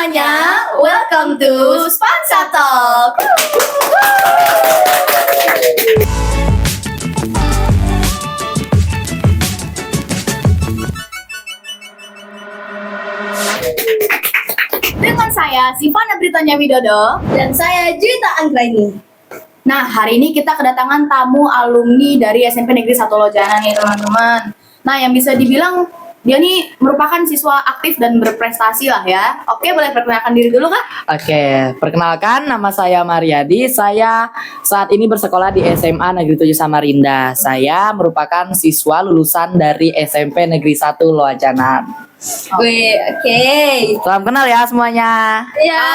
semuanya, welcome to Spansa Talk. Dengan saya Sivana Britanya Widodo Dan saya Juwita Anggraini. Nah, hari ini kita kedatangan tamu alumni dari SMP Negeri 1 Lojana nih teman-teman. Nah, yang bisa dibilang dia nih merupakan siswa aktif dan berprestasi lah ya. Oke, boleh perkenalkan diri dulu Kak? Oke, perkenalkan nama saya Mariadi. Saya saat ini bersekolah di SMA Negeri 7 Samarinda. Saya merupakan siswa lulusan dari SMP Negeri 1 Loacanan. Wih, oke. Salam kenal ya semuanya. Ya,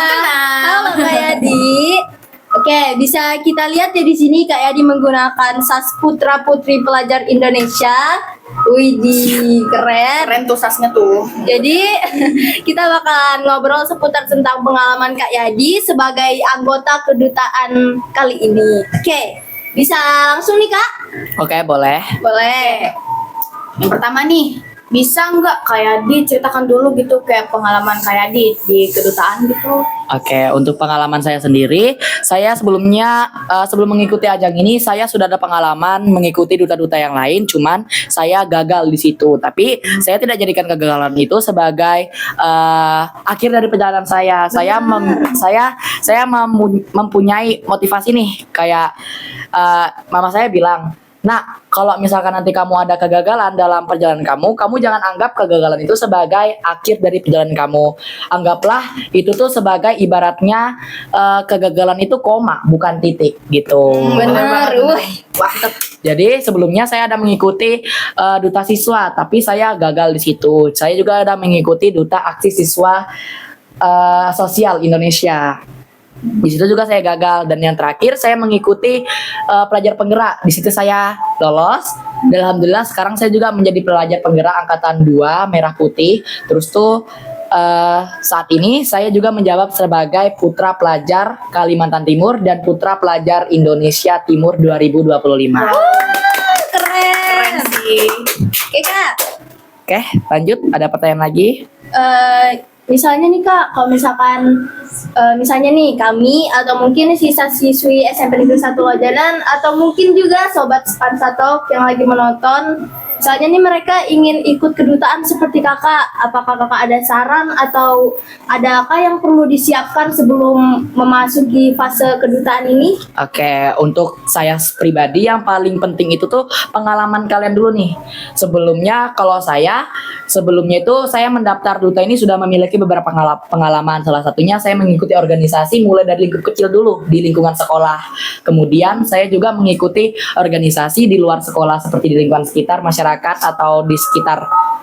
halo Kak Yadi. Oke, bisa kita lihat ya di sini Kak Yadi menggunakan sas Putra Putri Pelajar Indonesia. Widih, keren. Keren tuh sasnya tuh. Jadi kita bakalan ngobrol seputar tentang pengalaman Kak Yadi sebagai anggota kedutaan kali ini. Oke, bisa langsung nih Kak? Oke, boleh. Boleh. Yang pertama nih, bisa nggak Kak Yadi ceritakan dulu gitu kayak pengalaman Kak Yadi di kedutaan gitu? Oke, untuk pengalaman saya sendiri, saya sebelumnya sebelum mengikuti ajang ini, saya sudah ada pengalaman mengikuti duta-duta yang lain, cuman saya gagal di situ. Tapi saya tidak jadikan kegagalan itu sebagai akhir dari perjalanan saya. Saya mempunyai motivasi nih, kayak mama saya bilang, "Nak, kalau misalkan nanti kamu ada kegagalan dalam perjalanan kamu, kamu jangan anggap kegagalan itu sebagai akhir dari perjalanan kamu. Anggaplah itu tuh sebagai ibaratnya kegagalan itu koma, bukan titik gitu." Benar. Wah, Jadi sebelumnya saya ada mengikuti duta siswa, tapi saya gagal di situ. Saya juga ada mengikuti duta aksi siswa sosial Indonesia. Di situ juga saya gagal, dan yang terakhir saya mengikuti pelajar penggerak. Di situ saya lolos. Dan alhamdulillah sekarang saya juga menjadi pelajar penggerak angkatan 2 merah putih. Terus tuh saat ini saya juga menjabat sebagai putra pelajar Kalimantan Timur dan putra pelajar Indonesia Timur 2025. keren sih. Oke Kak. Oke, lanjut. Ada pertanyaan lagi? Misalnya nih Kak, kalau misalkan misalnya nih kami atau mungkin siswa-siswi SMP Negeri 1 Lojanan atau mungkin juga sobat Spansa Talk yang lagi menonton, misalnya nih mereka ingin ikut kedutaan seperti Kakak, apakah Kakak ada saran atau adakah yang perlu disiapkan sebelum memasuki fase kedutaan ini? Oke, untuk saya pribadi yang paling penting itu tuh pengalaman kalian dulu nih. Sebelumnya itu saya mendaftar duta ini sudah memiliki beberapa pengalaman. Salah satunya saya mengikuti organisasi mulai dari lingkup kecil dulu di lingkungan sekolah. Kemudian saya juga mengikuti organisasi di luar sekolah seperti di lingkungan sekitar masyarakat atau di sekitar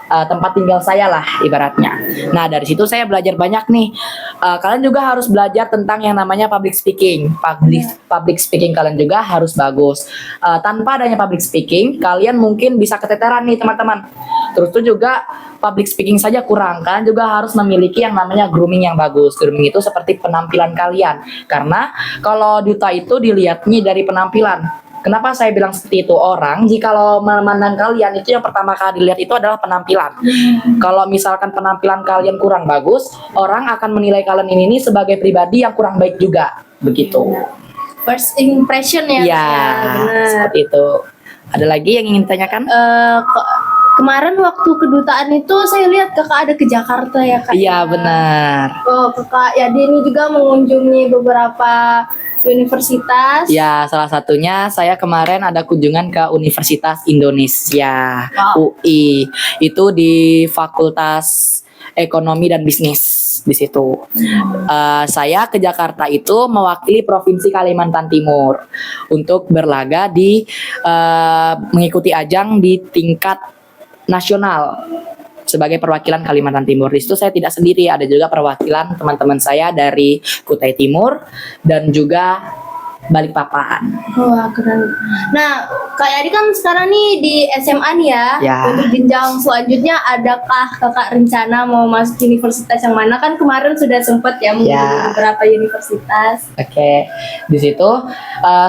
tempat tinggal saya lah ibaratnya. Nah, dari situ saya belajar banyak nih. Kalian juga harus belajar tentang yang namanya public speaking. Public speaking kalian juga harus bagus. Tanpa adanya public speaking, kalian mungkin bisa keteteran nih teman-teman. Terus tuh juga public speaking saja kurang. Kalian juga harus memiliki yang namanya grooming yang bagus. Grooming itu seperti penampilan kalian. Karena kalau duta itu dilihatnya dari penampilan. Kenapa saya bilang seperti itu? Orang jikalau memandang kalian itu yang pertama kali dilihat itu adalah penampilan. Kalau misalkan penampilan kalian kurang bagus, orang akan menilai kalian ini sebagai pribadi yang kurang baik juga. Begitu. First impression ya? Iya, benar. seperti itu. Ada lagi yang ingin ditanyakan? Kemarin waktu kedutaan itu saya lihat Kakak ada ke Jakarta ya Kak? Iya, benar. Oh, Kakak Yadi ini juga mengunjungi beberapa universitas. Ya, salah satunya saya kemarin ada kunjungan ke Universitas Indonesia, Wow. UI. Itu di Fakultas Ekonomi dan Bisnis di situ. Saya ke Jakarta itu mewakili Provinsi Kalimantan Timur untuk berlaga di mengikuti ajang di tingkat nasional sebagai perwakilan Kalimantan Timur. Di situ saya tidak sendiri, ada juga perwakilan teman-teman saya dari Kutai Timur dan juga Balikpapan. Wah, keren. Nah, Kak Yadi kan sekarang nih di SMA nih ya. Ya. Untuk jenjang selanjutnya, adakah Kakak rencana mau masuk universitas yang mana? Kan kemarin sudah sempat ya mengunjungi beberapa universitas. Oke, di situ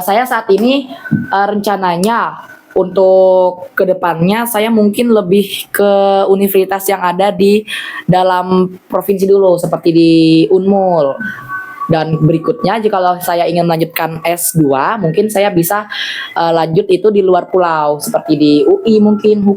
saya saat ini rencananya untuk kedepannya saya mungkin lebih ke universitas yang ada di dalam provinsi dulu seperti di Unmul. Dan berikutnya jika saya ingin melanjutkan S2, mungkin saya bisa lanjut itu di luar pulau seperti di UI mungkin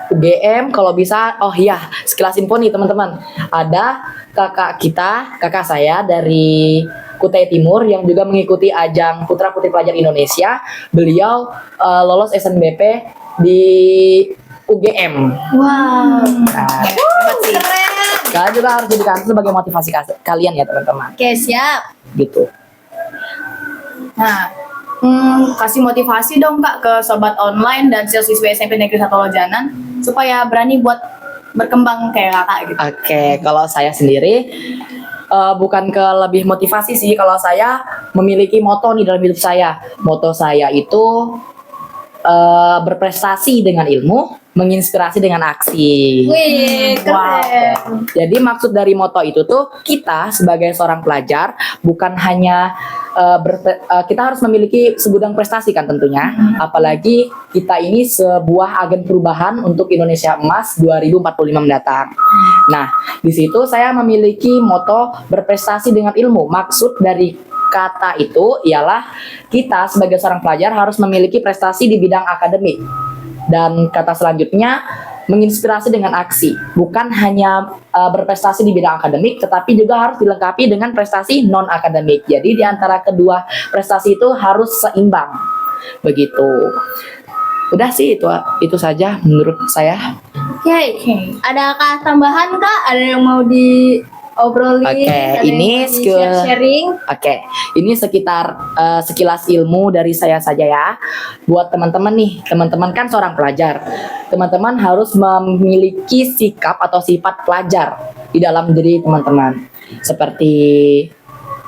UGM kalau bisa. Oh iya, sekilas info nih teman-teman. Ada kakak saya dari Kutai Timur yang juga mengikuti ajang Putra Putri Pelajar Indonesia. Beliau lolos SNBP di UGM. Wow. Nah, Hebat sih. Keren. kalian juga harus jadikan itu sebagai motivasi kalian ya teman-teman. Oke, siap. Gitu. Nah, kasih motivasi dong Kak ke sobat online dan siswa SMP Negeri 1 Lojanan supaya berani buat berkembang kayak Kakak gitu. Oke, kalau saya sendiri bukan ke lebih motivasi sih. Kalau saya memiliki moto nih dalam hidup saya. Moto saya itu berprestasi dengan ilmu, menginspirasi dengan aksi. Wih, keren. Jadi maksud dari moto itu tuh kita sebagai seorang pelajar bukan hanya kita harus memiliki segudang prestasi kan tentunya. Apalagi kita ini sebuah agen perubahan untuk Indonesia Emas 2045 mendatang. Nah, di situ saya memiliki moto berprestasi dengan ilmu. Maksud dari kata itu ialah kita sebagai seorang pelajar harus memiliki prestasi di bidang akademik. Dan kata selanjutnya menginspirasi dengan aksi. Bukan hanya berprestasi di bidang akademik, tetapi juga harus dilengkapi dengan prestasi non akademik. Jadi di antara kedua prestasi itu harus seimbang. Begitu. Udah sih itu saja menurut saya. Oke. Adakah tambahan Kak? Ada yang mau diobrolin? Oke, Ada ini yang mau skill- di-sharing? Oke, ini sekitar sekilas ilmu dari saya saja ya. Buat teman-teman nih, teman-teman kan seorang pelajar. Teman-teman harus memiliki sikap atau sifat pelajar di dalam diri teman-teman. Seperti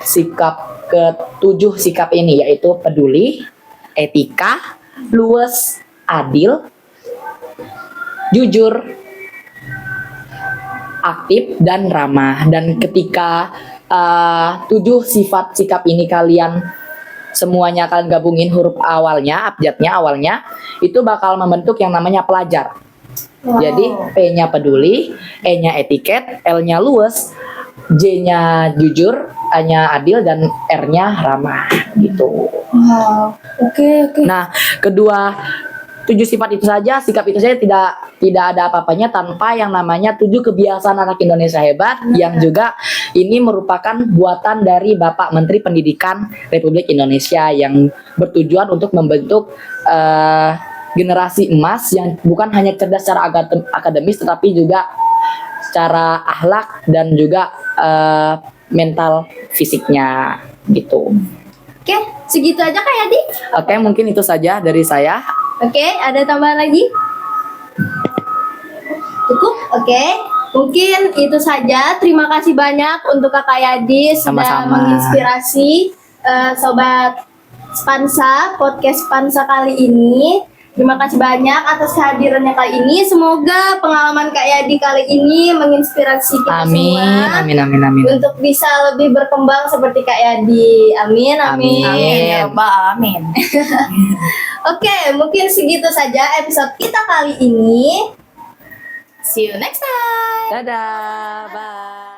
sikap ke-7 sikap ini yaitu peduli, etika, luwes, adil, jujur, aktif dan ramah. Dan ketika 7 sifat sikap ini kalian semuanya kalian gabungin huruf awalnya, abjadnya awalnya, itu bakal membentuk yang namanya pelajar. Wow. Jadi P-nya peduli, E-nya etiket, L-nya luwes, J-nya jujur, A-nya adil, dan R-nya ramah gitu. Wow. Oke. Nah, kedua 7 sifat itu saja, sikap itu saja tidak ada apa-apanya tanpa yang namanya 7 kebiasaan anak Indonesia hebat yang juga ini merupakan buatan dari Bapak Menteri Pendidikan Republik Indonesia yang bertujuan untuk membentuk generasi emas yang bukan hanya cerdas secara akademis tetapi juga secara akhlak dan juga mental fisiknya gitu. Oke, segitu aja Kak Yadi. Oke, mungkin itu saja dari saya. Oke, ada tambahan lagi? Cukup? Oke. Mungkin itu saja. Terima kasih banyak untuk Kakak Yadi sudah Sama-sama. menginspirasi sobat Spansa, podcast Spansa kali ini. Terima kasih banyak atas kehadirannya kali ini. Semoga pengalaman Kak Yadi kali ini menginspirasi kita Amin, semua amin, amin, amin. untuk bisa lebih berkembang seperti Kak Yadi. Amin, amin. Amin ya Rabbal Alamin. Oke, mungkin segitu saja episode kita kali ini. See you next time. Dadah, bye.